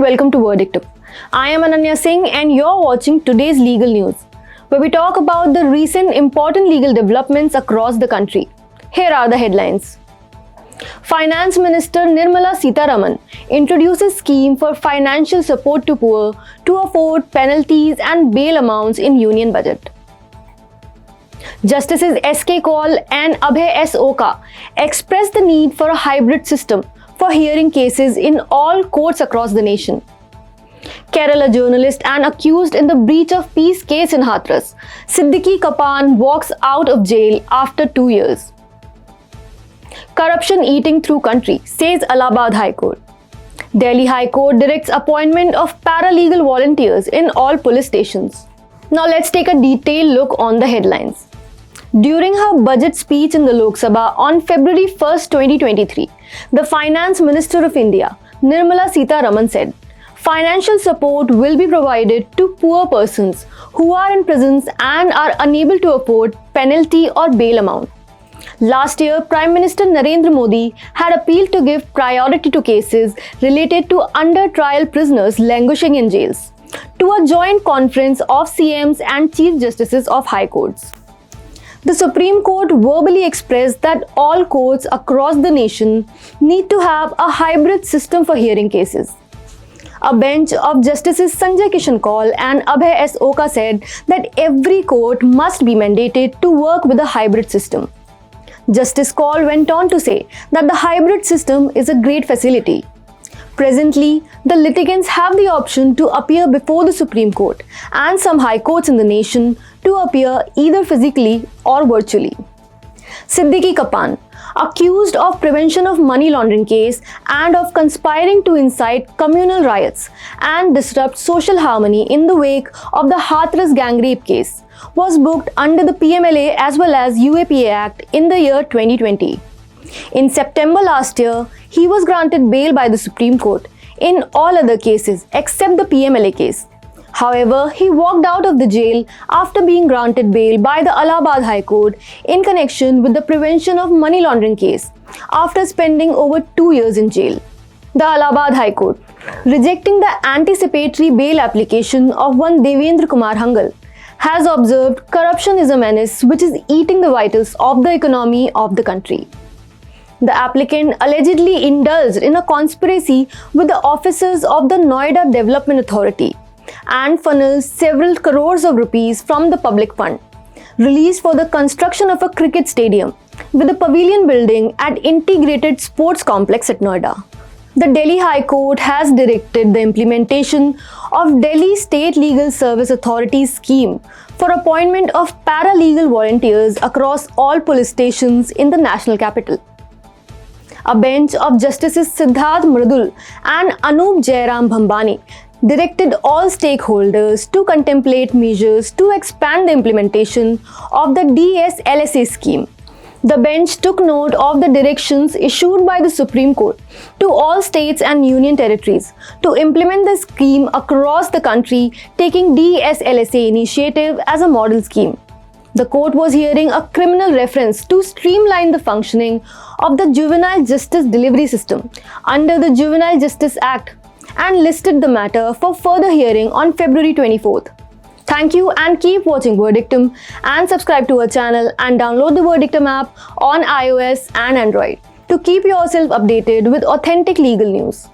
welcome to Verdictum. I am Ananya Singh and you're watching today's legal news, where we talk about the recent important legal developments across the country. Here are the headlines. Finance Minister Nirmala Sitharaman introduces scheme for financial support to poor to afford penalties and bail amounts in union budget. Justices S.K. Kaul and Abhay S. Oka expressed the need for a hybrid system for hearing cases in all courts across the nation. Kerala journalist and accused in the breach of peace case in Hathras, Siddiqui Kappan walks out of jail after 2 years. Corruption eating through country, says Allahabad High Court. Delhi High Court directs appointment of paralegal volunteers in all police stations. Now let's take a detailed look on the headlines. During her budget speech in the Lok Sabha on February 1, 2023, the Finance Minister of India, Nirmala Sitharaman said, financial support will be provided to poor persons who are in prisons and are unable to afford penalty or bail amount. Last year, Prime Minister Narendra Modi had appealed to give priority to cases related to under-trial prisoners languishing in jails, to a joint conference of CMs and Chief Justices of High Courts. The Supreme Court verbally expressed that all courts across the nation need to have a hybrid system for hearing cases. A bench of Justices Sanjay Kishan Kaul and Abhay S. Oka said that every court must be mandated to work with a hybrid system. Justice Kaul went on to say that the hybrid system is a great facility. Presently, the litigants have the option to appear before the Supreme Court and some high courts in the nation to appear either physically or virtually. Siddiqui Kappan, accused of prevention of money laundering case and of conspiring to incite communal riots and disrupt social harmony in the wake of the Hathras gang rape case, was booked under the PMLA as well as UAPA Act in the year 2020. In September last year, he was granted bail by the Supreme Court in all other cases except the PMLA case. However, he walked out of the jail after being granted bail by the Allahabad High Court in connection with the prevention of money laundering case after spending over 2 years in jail. The Allahabad High Court, rejecting the anticipatory bail application of one Devendra Kumar Hangal, has observed corruption is a menace which is eating the vitals of the economy of the country. The applicant allegedly indulged in a conspiracy with the officers of the Noida Development Authority and funneled several crores of rupees from the public fund, released for the construction of a cricket stadium with a pavilion building at Integrated Sports Complex at Noida. The Delhi High Court has directed the implementation of Delhi State Legal Service Authority's scheme for appointment of paralegal volunteers across all police stations in the national capital. A bench of Justices Siddharth Mridul and Anup Jairam Bhambani directed all stakeholders to contemplate measures to expand the implementation of the DSLSA scheme. The bench took note of the directions issued by the Supreme Court to all states and union territories to implement the scheme across the country, taking DSLSA initiative as a model scheme. The court was hearing a criminal reference to streamline the functioning of the juvenile justice delivery system under the Juvenile Justice Act and listed the matter for further hearing on February 24th. Thank you and keep watching Verdictum and subscribe to our channel and download the Verdictum app on iOS and Android to keep yourself updated with authentic legal news.